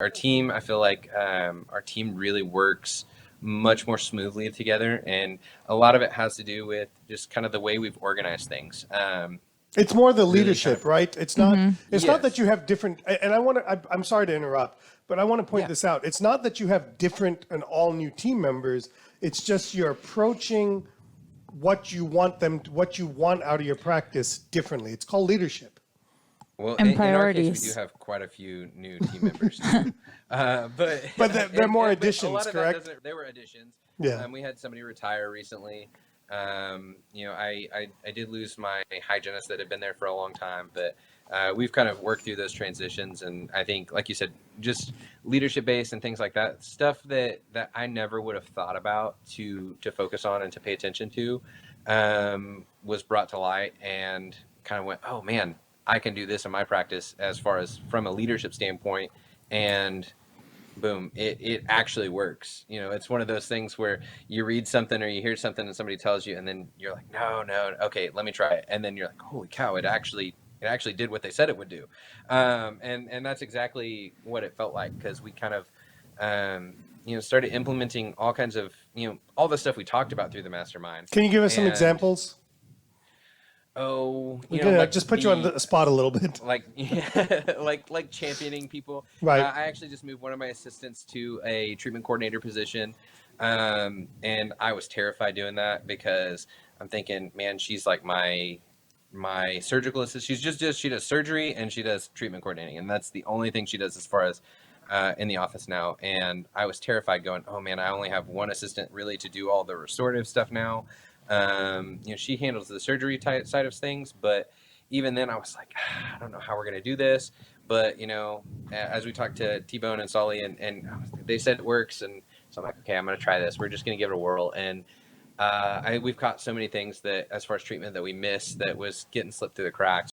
our team, I feel like our team really works much more smoothly together, and a lot of it has to do with just kind of the way we've organized things. It's more the Really kind leadership, of, right? It's not. It's not that yes, you have different. And I want to. I'm sorry to interrupt, but I want to point yeah. this out. It's not that you have different and all new team members. It's just you're approaching what you want what you want out of your practice differently. It's called leadership. Well, And in our case, we do priorities. have quite a few new team members too. But But they're more but a additions, lot of that correct? doesn't. They were additions. Yeah. We had somebody retire recently. I did lose my hygienist that had been there for a long time, but we've kind of worked through those transitions, and I think, like you said, just leadership based and things like that, stuff that I never would have thought about to focus on and to pay attention to, was brought to light, and kind of went, oh man, I can do this in my practice as far as from a leadership standpoint, and boom, it actually works. It's one of those things where you read something or you hear something and somebody tells you, and then you're like, no, okay, let me try it, and then you're like, holy cow, it actually did what they said it would do. And that's exactly what it felt like, because we kind of started implementing all kinds of all the stuff we talked about through the mastermind. Can you give us some And examples? oh, We're gonna like just put you on the spot a little bit. like yeah, like championing people. Right. I actually just moved one of my assistants to a treatment coordinator position, and I was terrified doing that, because I'm thinking, man, she's like my surgical assistant. She does surgery and she does treatment coordinating, and that's the only thing she does as far as in the office now. And I was terrified, going, oh man, I only have one assistant really to do all the restorative stuff now. She handles the surgery side of things, but even then I was like, I don't know how we're going to do this. But, as we talked to T-Bone and Solly, and they said it works. And so I'm like, okay, I'm going to try this. We're just going to give it a whirl. And we've caught so many things that, as far as treatment, that we missed, that was getting slipped through the cracks.